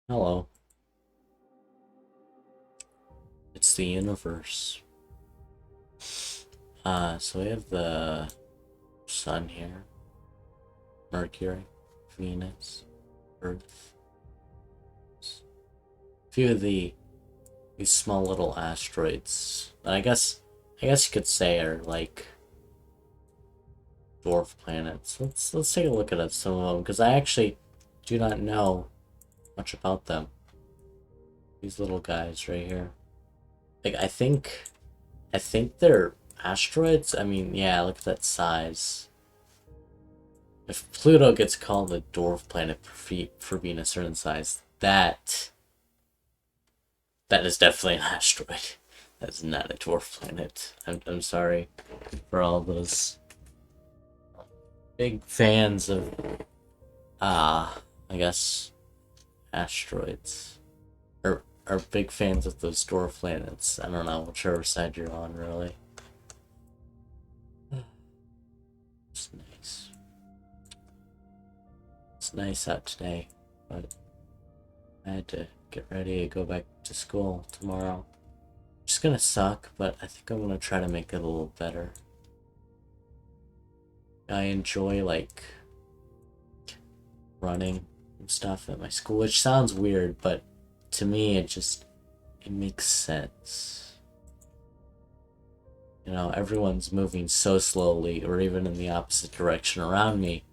Hello. It's the universe. So we have the sun here, Mercury, Venus, Earth. A few of these small little asteroids. I guess you could say are like dwarf planets. Let's take a look at some of them because I actually do not know much about them. These little guys right here. Like I think they're asteroids. I mean, yeah, look at that size. If Pluto gets called a dwarf planet for being a certain size, that is definitely an asteroid. That's not a dwarf planet. I'm sorry for all those big fans of I guess asteroids. Are big fans of those dwarf planets. I don't know, whichever side you're on really. It's nice. It's nice out today, but I had to get ready to go back to school tomorrow. It's gonna suck, but I think I'm gonna try to make it a little better. I enjoy like running and stuff at my school, which sounds weird, but to me it makes sense. You know, everyone's moving so slowly or even in the opposite direction around me,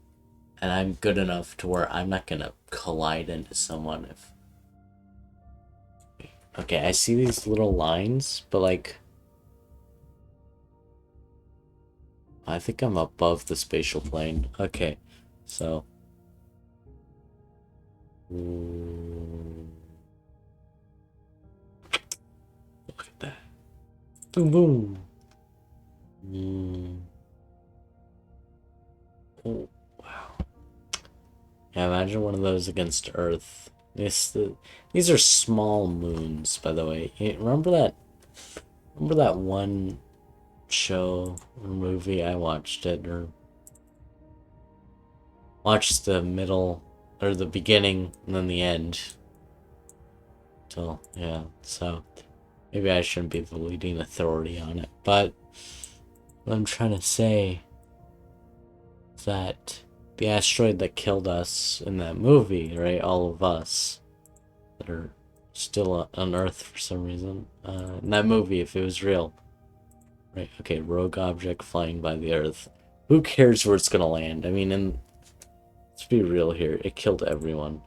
and I'm good enough to where I'm not gonna collide into someone if okay, I see these little lines, but like I think I'm above the spatial plane. Okay, so look at that. Boom boom. Oh wow. Yeah, imagine one of those against Earth. These are small moons, by the way. Remember that? Remember that one show or movie I watched it or watched the middle or the beginning and then the end. So yeah, so maybe I shouldn't be the leading authority on it, but what I'm trying to say is that the asteroid that killed us in that movie, right? All of us that are still on Earth for some reason. In that movie, if it was real, right? Okay, rogue object flying by the Earth. Who cares where it's gonna land? I mean, and let's be real here. It killed everyone.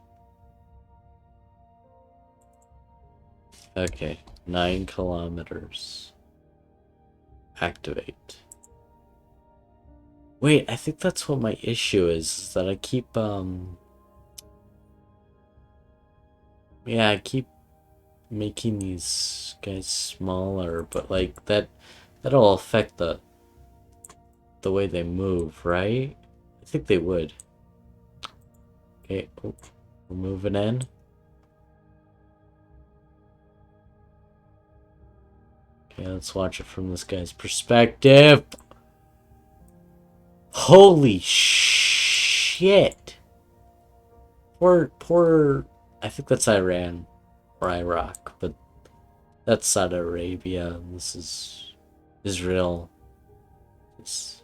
Okay, 9 kilometers. Activate. Wait, I think that's what my issue is that I keep, yeah, I keep making these guys smaller, but like that'll affect the way they move, right? I think they would. Okay, oh, we're moving in. Okay, let's watch it from this guy's perspective. Holy shit! Poor. I think that's Iran or Iraq, but that's Saudi Arabia. This is Israel. It's,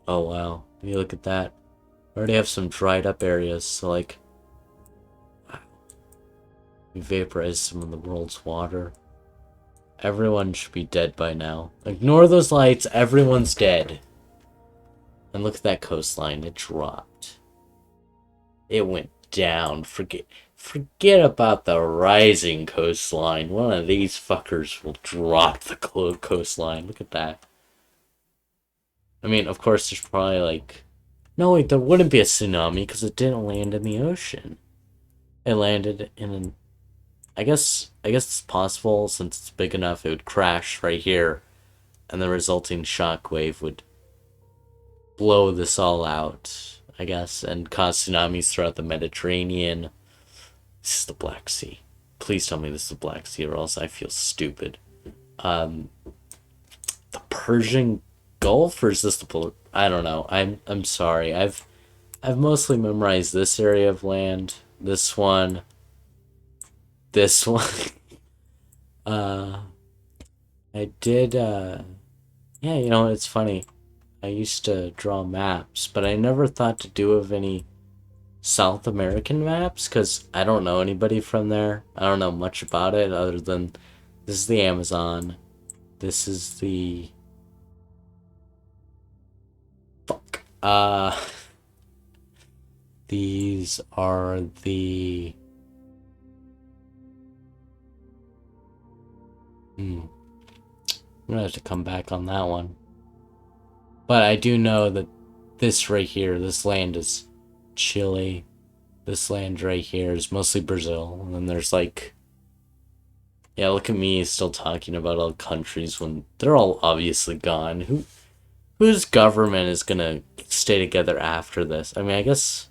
oh wow, you look at that. We already have some dried up areas, so like we vaporized some of the world's water. Everyone should be dead by now. Ignore those lights, everyone's dead. And look at that coastline, it dropped. It went down. Forget about the rising coastline. One of these fuckers will drop the coastline. Look at that. I mean, of course, there's probably like... No, wait, there wouldn't be a tsunami because it didn't land in the ocean. It landed in an... I guess it's possible since it's big enough it would crash right here and the resulting shock wave would blow this all out, I guess, and cause tsunamis throughout the Mediterranean. This is the Black Sea. Please tell me this is the Black Sea, or else I feel stupid. Um, the Persian Gulf, or is this the I don't know. I'm sorry. I've mostly memorized this area of land. This one, this one. I did, yeah, you know, it's funny. I used to draw maps, but I never thought to do of any South American maps because I don't know anybody from there. I don't know much about it other than this is the Amazon. This is the fuck. These are the I'm gonna have to come back on that one. But I do know that this right here, this land is Chile. This land right here is mostly Brazil. And then there's like, yeah, look at me still talking about all countries when they're all obviously gone. Whose government is gonna stay together after this? I mean, I guess,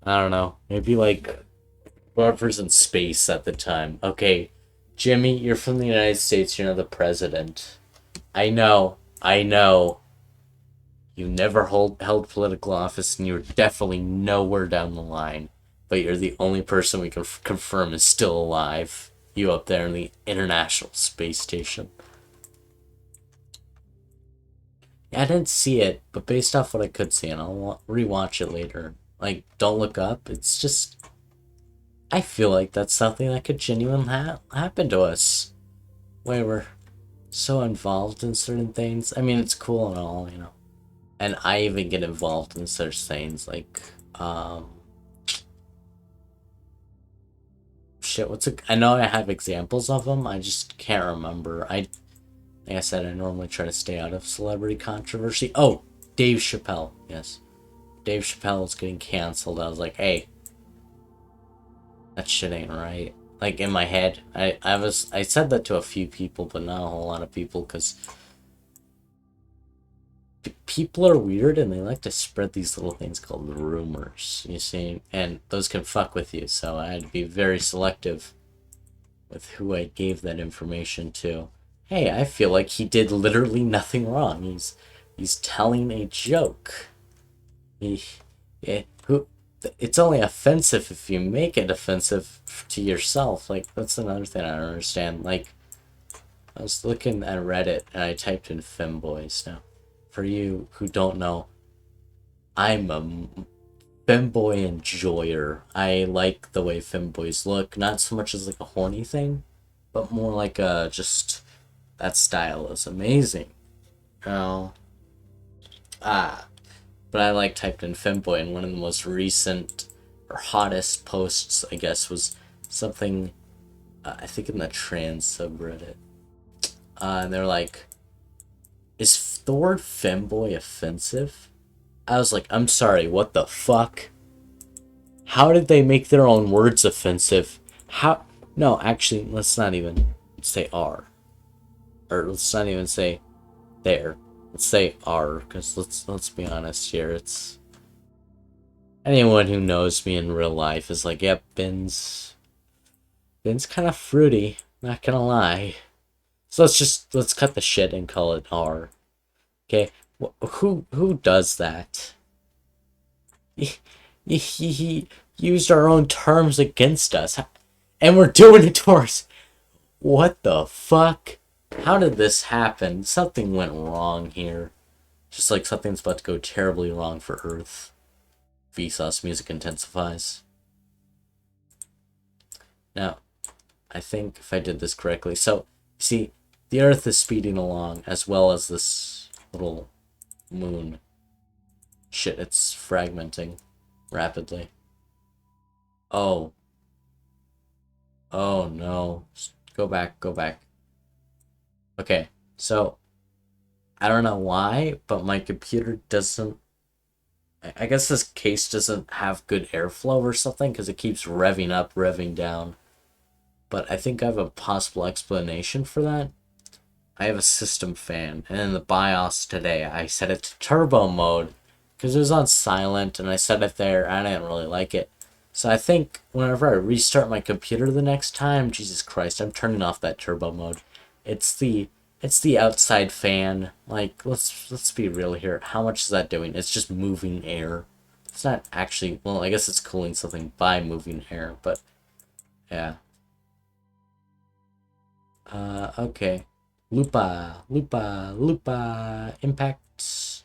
I don't know. Maybe like whoever's in space at the time. Okay, Jimmy, you're from the United States. You're not the president. I know. You never held political office, and you're definitely nowhere down the line. But you're the only person we can confirm is still alive. You up there in the International Space Station. Yeah, I didn't see it, but based off what I could see, and I'll rewatch it later. Like, don't look up. It's just, I feel like that's something that could genuinely happen to us. Where we're so involved in certain things. I mean, it's cool and all, you know. And I even get involved in such things like, shit, I know I have examples of them, I just can't remember. Like I said, I normally try to stay out of celebrity controversy. Oh, Dave Chappelle, yes. Dave Chappelle is getting canceled. I was like, hey, that shit ain't right. Like, in my head, I said that to a few people, but not a whole lot of people, because people are weird and they like to spread these little things called rumors, you see, and those can fuck with you, so I had to be very selective with who I gave that information to. Hey, I feel like he did literally nothing wrong. He's telling a joke. It's only offensive if you make it offensive to yourself. Like, that's another thing I don't understand. Like, I was looking at Reddit and I typed in femboys. Now, for you who don't know, I'm a femboy enjoyer. I like the way femboys look, not so much as like a horny thing, but more like a just, that style is amazing. Oh, but I like typed in femboy, and one of the most recent or hottest posts, I guess, was something, I think in the trans subreddit. And they're like, is the word femboy offensive? I was like, I'm sorry, what the fuck? How did they make their own words offensive? How? No, actually, let's not even say R. Or let's not even say there. Let's say R, because let's be honest here. It's anyone who knows me in real life is like, yep, Ben's kind of fruity. Not gonna lie. So let's cut the shit and call it R. Okay, who does that? He used our own terms against us, and we're doing it to us. What the fuck? How did this happen? Something went wrong here. Just like something's about to go terribly wrong for Earth. Vsauce music intensifies. Now, I think if I did this correctly, so see, the Earth is speeding along as well as this little moon. Shit, it's fragmenting rapidly. Oh. Oh no. Go back, go back. Okay, so I don't know why, but my computer doesn't. I guess this case doesn't have good airflow or something because it keeps revving up, revving down. But I think I have a possible explanation for that. I have a system fan, and in the BIOS today, I set it to turbo mode because it was on silent, and I set it there, and I didn't really like it. So I think whenever I restart my computer the next time, Jesus Christ, I'm turning off that turbo mode. It's the outside fan. Like, let's be real here. How much is that doing? It's just moving air. It's not actually, well, I guess it's cooling something by moving air, but yeah. Okay. Lupa, Lupa, Lupa, impact.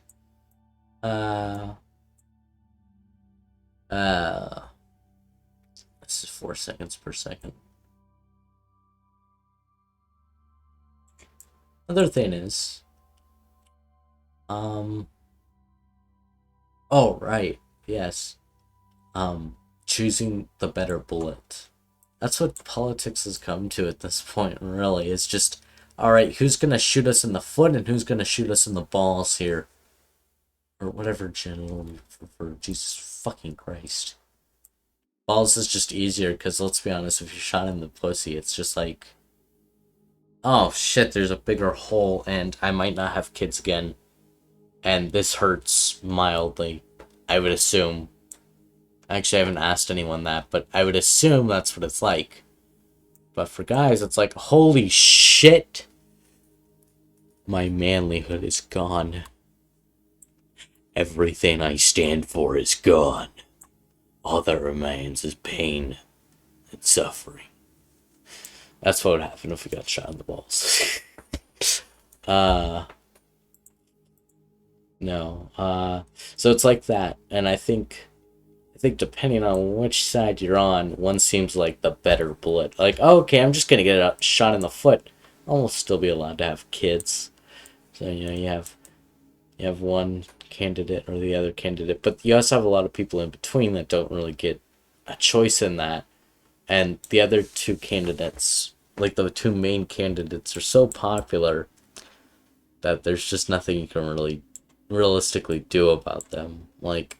Uh, uh, this is 4 seconds per second. Other thing is, oh, right, yes, choosing the better bullet. That's what politics has come to at this point, really. It's just, alright, who's gonna shoot us in the foot and who's gonna shoot us in the balls here? Or whatever genital you prefer. Jesus fucking Christ. Balls is just easier, because let's be honest, if you're shot in the pussy, it's just like, oh shit, there's a bigger hole, and I might not have kids again. And this hurts mildly, I would assume. Actually, I haven't asked anyone that, but I would assume that's what it's like. But for guys, it's like, holy shit! My manlyhood is gone. Everything I stand for is gone. All that remains is pain and suffering. That's what would happen if we got shot in the balls. No. So it's like that, and I think depending on which side you're on, one seems like the better bullet. Like, oh, okay, I'm just gonna get a shot in the foot. I'll still be allowed to have kids. So you have one candidate or the other candidate, but you also have a lot of people in between that don't really get a choice in that. And the other two candidates, like the two main candidates, are so popular that there's just nothing you can really realistically do about them. Like,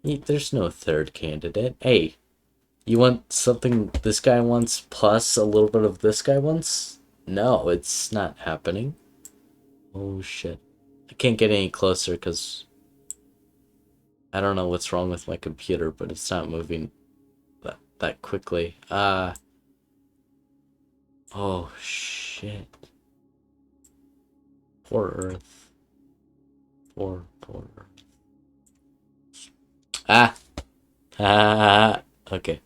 there's no third candidate. Hey, you want something this guy wants plus a little bit of this guy wants? No, it's not happening. Oh shit. I can't get any closer because I don't know what's wrong with my computer, but it's not moving that quickly. Oh shit. Poor Earth. Poor Earth. Ah! Ah! Okay.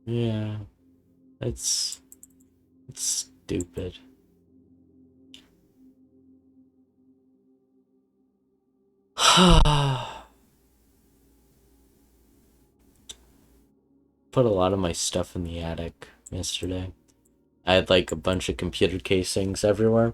Yeah. It's stupid. Put a lot of my stuff in the attic yesterday. I had like a bunch of computer casings everywhere.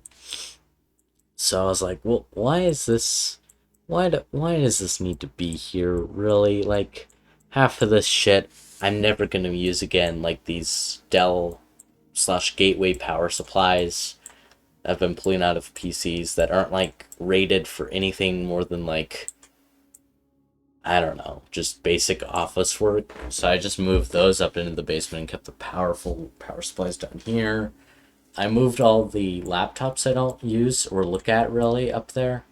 So I was like, well, why is this why does this need to be here, really? Like, half of this shit I'm never gonna use again, like these Dell/Gateway power supplies I've been pulling out of PCs that aren't like rated for anything more than like, I don't know, just basic office work. So I just moved those up into the basement and kept the powerful power supplies down here. I moved all the laptops I don't use or look at really up there.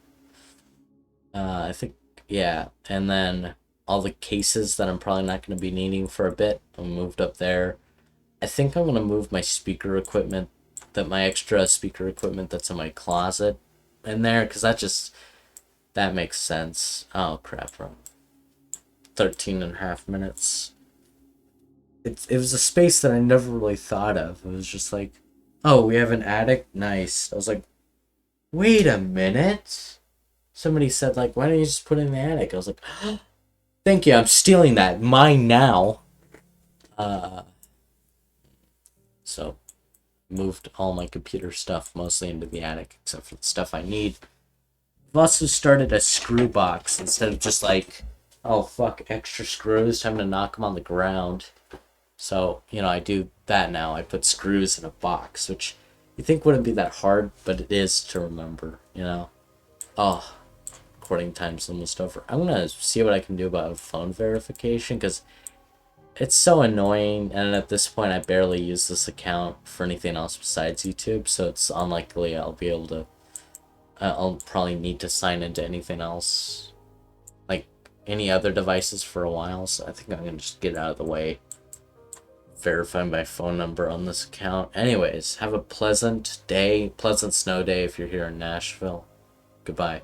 I think, yeah. And then all the cases that I'm probably not going to be needing for a bit, I moved up there. I think I'm going to move my speaker equipment, my extra speaker equipment that's in my closet in there, because that makes sense. Oh, crap, bro. 13 and a half minutes. It was a space that I never really thought of. It was just like, oh, we have an attic? Nice. I was like, wait a minute. Somebody said, like, why don't you just put it in the attic? I was like, oh, thank you, I'm stealing that. Mine now. So, moved all my computer stuff mostly into the attic, except for the stuff I need. I've also started a screw box instead of just like, oh, fuck, extra screws, time to knock them on the ground. So, I do that now. I put screws in a box, which you think wouldn't be that hard, but it is to remember. Oh, recording time's almost over. I'm gonna see what I can do about phone verification, because it's so annoying, and at this point I barely use this account for anything else besides YouTube, so it's unlikely I'll be able to... I'll probably need to sign into anything else, like any other devices, for a while, so I think I'm gonna just get out of the way. Verify my phone number on this account. Anyways, have a pleasant day, pleasant snow day if you're here in Nashville. Goodbye.